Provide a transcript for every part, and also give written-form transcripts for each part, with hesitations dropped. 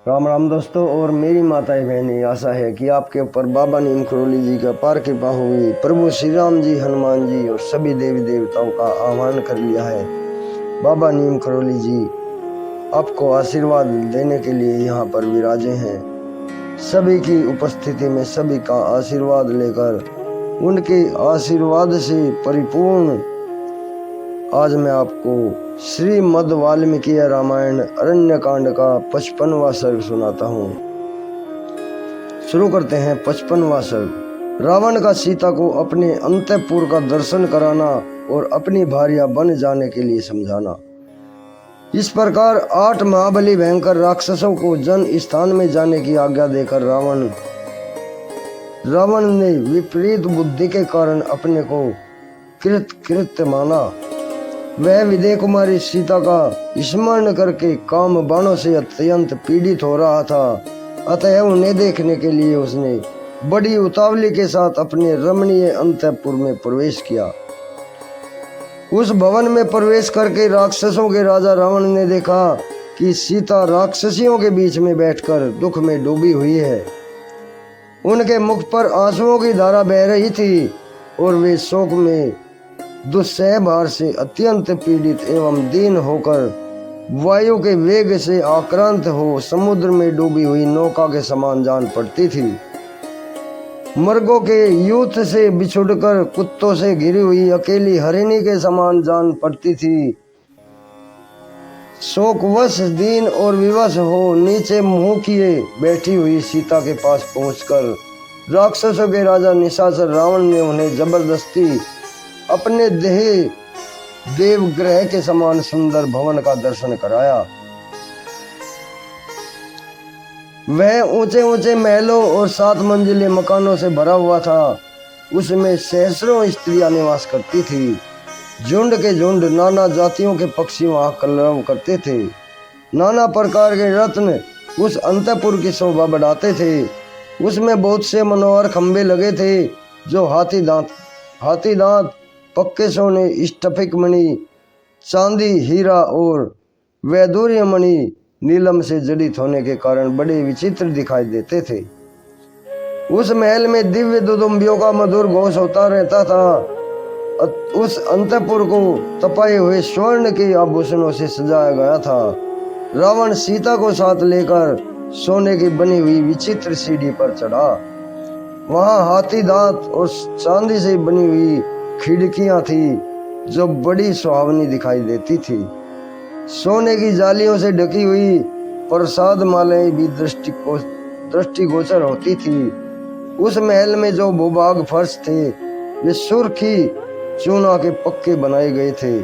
राम राम दोस्तों और मेरी माताएं बहनें, आशा है कि आपके ऊपर बाबा नीम करोली जी का अपार कृपा होगी। प्रभु श्री राम जी, हनुमान जी और सभी देवी देवताओं का आह्वान कर लिया है। बाबा नीम करोली जी आपको आशीर्वाद देने के लिए यहाँ पर विराजे हैं। सभी की उपस्थिति में सभी का आशीर्वाद लेकर उनके आशीर्वाद से परिपूर्ण आज मैं आपको श्रीमद् वाल्मीकि रामायण अरण्य कांड का 55वां सर्ग सुनाता हूँ। शुरू करते हैं 55वां सर्ग। रावण का सीता को अपने अंतःपुर का दर्शन कराना और अपनी भार्या बन जाने के लिए समझाना। इस प्रकार 8 महाबली भयंकर राक्षसों को जन स्थान में जाने की आज्ञा देकर रावण ने विपरीत बुद्धि के कारण अपने को कृत्य माना। वह विदय कुमारी सीता का स्मरण करके काम बाणों से अत्यंत पीड़ित हो रहा था। अतः उन्हें देखने के लिए उसने बड़ी उतावली के साथ अपने रमणीय अंतःपुर में प्रवेश किया। उस भवन में प्रवेश करके राक्षसों के राजा रावण ने देखा कि सीता राक्षसियों के बीच में बैठकर दुख में डूबी हुई है। उनके मुख पर आंसुओं की धारा बह रही थी और वे शोक में दुस्सह भार से अत्यंत पीड़ित एवं दीन होकर वायु के वेग से आक्रांत हो समुद्र में डूबी हुई नौका के समान जान पड़ती थी। मृगों के यूथ से बिछुड़कर कुत्तों से घिरी हुई अकेली हरिणी के समान जान पड़ती थी। शोकवश दीन और विवश हो नीचे मुंह किए बैठी हुई सीता के पास पहुंचकर राक्षसों के राजा निशाचर रावण ने उन्हें जबरदस्ती अपने देवगृह के समान सुंदर भवन का दर्शन कराया। वह ऊंचे ऊंचे महलों और 7 मंजिले मकानों से भरा हुआ था। उसमें सहस्रों स्त्रियां निवास करती थी। झुंड के झुंड नाना जातियों के पक्षी वहां कलरव करते थे। नाना प्रकार के रत्न उस अंतःपुर की शोभा बढ़ाते थे। उसमें बहुत से मनोहर खंबे लगे थे जो हाथी दांत पक्के सोने, स्फटिक मणि, चांदी, हीरा और वैदूर्य मणि नीलम से जड़ित होने के कारण बड़े विचित्र दिखाई देते थे। उस महल में दिव्य दुदुम्बियों का मधुर घोष होता रहता था। उस अंतःपुर को तपाए हुए स्वर्ण के आभूषणों से सजाया गया था। रावण सीता को साथ लेकर सोने की बनी हुई विचित्र सीढ़ी पर चढ़ा। वहां हाथी दांत और चांदी से बनी हुई खिड़कियां थी जो बड़ी सुहावनी दिखाई देती थी। सोने की जालियों से ढकी हुई प्रसाद मालाएं भी दृष्टिगोचर होती थी। उस महल में जो भूभाग फर्श थे वे सुर्खी चूना के पक्के बनाए गए थे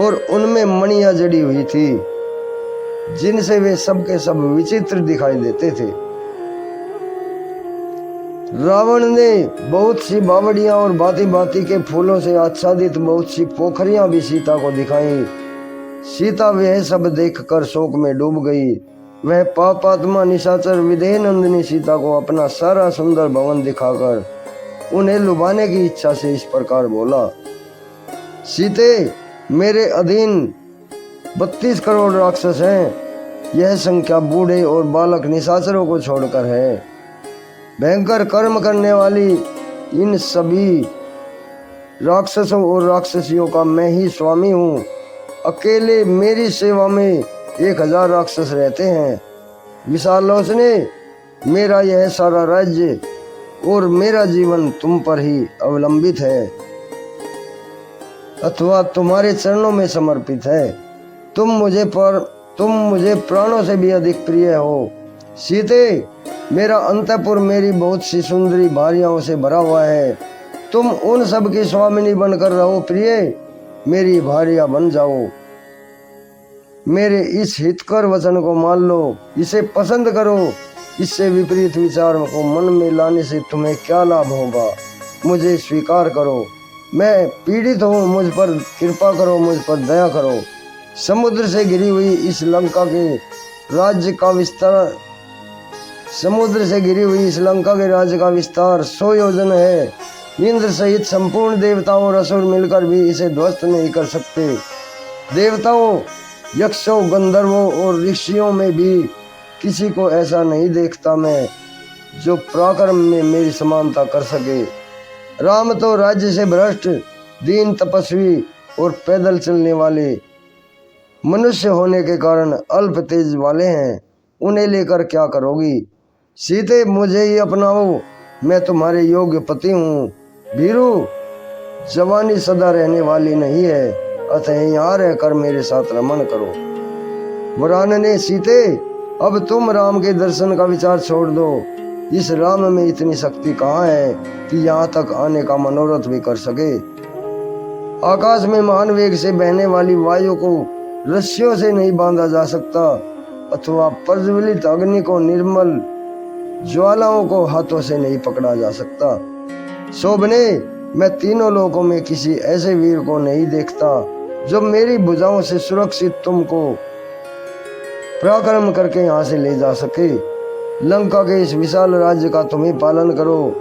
और उनमें मणियां जड़ी हुई थी जिनसे वे सब के सब विचित्र दिखाई देते थे। रावण ने बहुत सी बावड़ियां और भांति भांति के फूलों से आच्छादित बहुत सी पोखरियां भी सीता को दिखाई। सीता वह सब देखकर शोक में डूब गई। वह पापात्मा निशाचर विदेह नंदिनी सीता को अपना सारा सुंदर भवन दिखाकर उन्हें लुभाने की इच्छा से इस प्रकार बोला, सीते, मेरे अधीन 32 करोड़ राक्षस हैं। यह संख्या बूढ़े और बालक निशाचरों को छोड़कर है। भयंकर कर्म करने वाली इन सभी राक्षसों और राक्षसियों का मैं ही स्वामी हूँ। अकेले मेरी सेवा में 1000 राक्षस रहते हैं। विशालोचने, मेरा यह सारा राज्य और मेरा जीवन तुम पर ही अवलंबित है अथवा तुम्हारे चरणों में समर्पित है। तुम मुझे प्राणों से भी अधिक प्रिय हो। सीते, मेरा अंतःपुर मेरी बहुत सी सुंदरी भार्याओं से भरा हुआ है। तुम उन सब की स्वामिनी बनकर रहो प्रिय, मेरी भार्या बन जाओ। मेरे इस हितकर वचन को मान लो, इसे पसंद करो। इससे विपरीत विचार को मन में लाने से तुम्हें क्या लाभ होगा? मुझे स्वीकार करो। मैं पीड़ित हूँ, मुझ पर कृपा करो, मुझ पर दया करो। समुद्र से घिरी हुई इस लंका के राज्य का विस्तार 100 योजन है। इंद्र सहित संपूर्ण देवताओं और असुर मिलकर भी इसे ध्वस्त नहीं कर सकते। देवताओं, यक्षों, गंधर्वों और ऋषियों में भी किसी को ऐसा नहीं देखता मैं जो पराक्रम में मेरी समानता कर सके। राम तो राज्य से भ्रष्ट, दीन तपस्वी और पैदल चलने वाले मनुष्य होने के कारण अल्प तेज वाले हैं। उन्हें लेकर क्या करोगी? सीते, मुझे ही अपनाओ, मैं तुम्हारे योग्य पति हूँ। भीरू, जवानी सदा रहने वाली नहीं है, अतः यहाँ रहकर मेरे साथ रमन करो। वरान ने, सीते, अब तुम राम के दर्शन का विचार छोड़ दो। इस राम में इतनी शक्ति कहाँ है कि यहाँ तक आने का मनोरथ भी कर सके। आकाश में महान वेग से बहने वाली वायु को रस्सियों से नहीं बांधा जा सकता, अथवा प्रज्वलित अग्नि को निर्मल ज्वालाओं को हाथों से नहीं पकड़ा जा सकता। शोभने, मैं तीनों लोकों में किसी ऐसे वीर को नहीं देखता जो मेरी भुजाओं से सुरक्षित तुमको पराक्रम करके यहाँ से ले जा सके। लंका के इस विशाल राज्य का तुम ही पालन करो।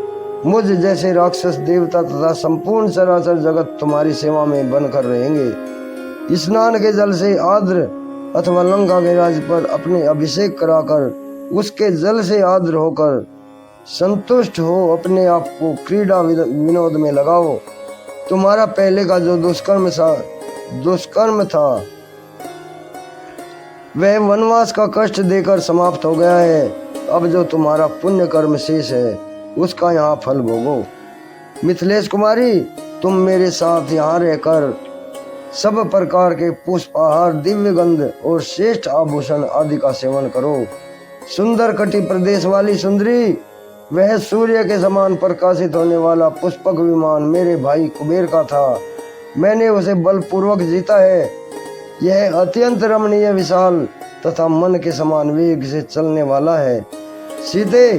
मुझ जैसे राक्षस, देवता तथा संपूर्ण चराचर जगत तुम्हारी सेवा में बनकर रहेंगे। स्नान के जल से आर्द्र अथवा लंका के राज्य पर अपने अभिषेक कराकर उसके जल से आर्द्र होकर संतुष्ट हो अपने आप को क्रीड़ा विनोद में लगाओ। तुम्हारा पहले का जो दुष्कर्म था वह वनवास का कष्ट देकर समाप्त हो गया है। अब जो तुम्हारा पुण्य कर्म शेष है उसका यहाँ फल भोगो। मिथिलेश कुमारी, तुम मेरे साथ यहाँ रहकर सब प्रकार के पुष्पाहार, दिव्य गंध और श्रेष्ठ आभूषण आदि का सेवन करो। सुंदर कटी प्रदेश वाली सुंदरी, वह सूर्य के समान प्रकाशित होने वाला पुष्पक विमान मेरे भाई कुबेर का था। मैंने उसे बलपूर्वक जीता है। यह अत्यंत रमणीय, विशाल तथा मन के समान वेग से चलने वाला है। सीते,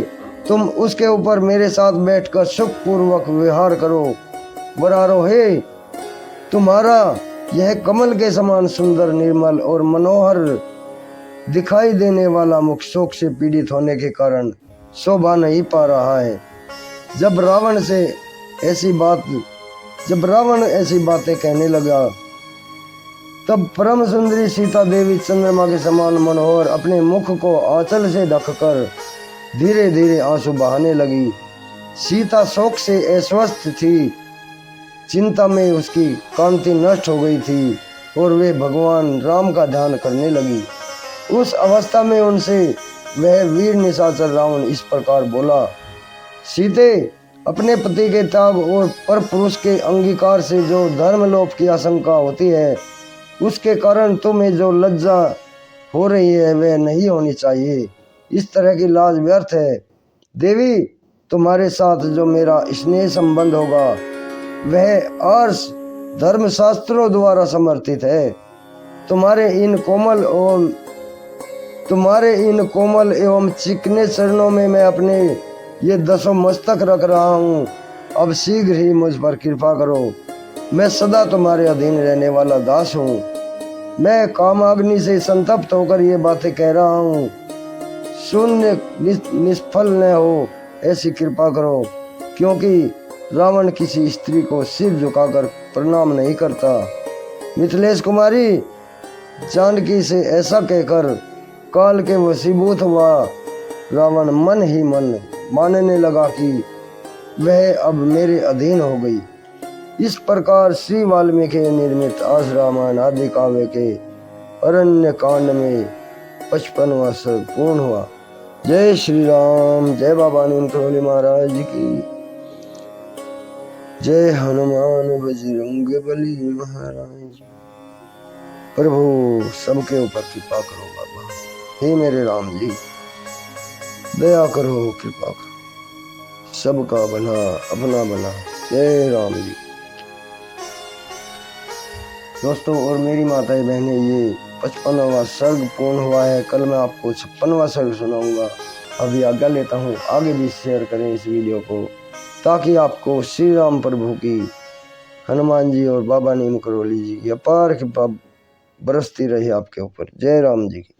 तुम उसके ऊपर मेरे साथ बैठकर सुख पूर्वक विहार करो। वरारोहे, तुम्हारा यह कमल के समान सुंदर, निर्मल और मनोहर दिखाई देने वाला मुख शोक से पीड़ित होने के कारण शोभा नहीं पा रहा है। जब रावण ऐसी बातें कहने लगा तब परम सुंदरी सीता देवी चंद्रमा के समान मनोहर अपने मुख को आंचल से ढककर धीरे धीरे आंसू बहाने लगी। सीता शोक से अस्वस्थ थी, चिंता में उसकी कांति नष्ट हो गई थी और वे भगवान राम का ध्यान करने लगी। उस अवस्था में उनसे वह वीर निशाचर रावण इस प्रकार बोला, सीते, अपने पति के त्याग और पर पुरुष के अंगीकार से जो धर्मलोप की आशंका होती है, उसके कारण तुम्हें जो लज्जा हो रही है वह नहीं होनी चाहिए। इस तरह की लाज व्यर्थ है। देवी, तुम्हारे साथ जो मेरा स्नेह संबंध होगा वह आर्ष धर्मशास्त्रों द्वारा समर्थित है। तुम्हारे इन कोमल एवं चिकने चरणों में मैं अपने ये 10 मस्तक रख रहा हूँ। अब शीघ्र ही मुझ पर कृपा करो। मैं सदा तुम्हारे अधीन रहने वाला दास हूँ। मैं कामाग्नि से संतप्त होकर ये बातें कह रहा हूँ। शून्य निष्फल न हो ऐसी कृपा करो, क्योंकि रावण किसी स्त्री को सिर झुकाकर प्रणाम नहीं करता। मिथिलेश कुमारी, जानकी से ऐसा कहकर काल के वशीभूत हुआ रावण मन ही मन मानने लगा कि वह अब मेरे अधीन हो गई। इस प्रकार श्री वाल्मीकि निर्मित आस रामायण आदि काव्य के अरण्य कांड में 55वां सर्ग पूर्ण हुआ। जय श्री राम। जय बाबा नीम करोली महाराज की। जय हनुमान बजरंग बली महाराज। प्रभु सबके ऊपर कृपा करो बाबा। हे मेरे राम जी, दया करो, कृपा करो, सबका भला अपना भला। जय राम जी। दोस्तों और मेरी माताएं बहनें, ये 55वां सर्ग पूर्ण हुआ है। कल मैं आपको 56वां सर्ग सुनाऊंगा। अभी आज्ञा लेता हूँ। आगे भी शेयर करें इस वीडियो को, ताकि आपको श्री राम प्रभु की, हनुमान जी और बाबा नीम करोली जी की अपार कृपा बरसती रही आपके ऊपर। जय राम जी की।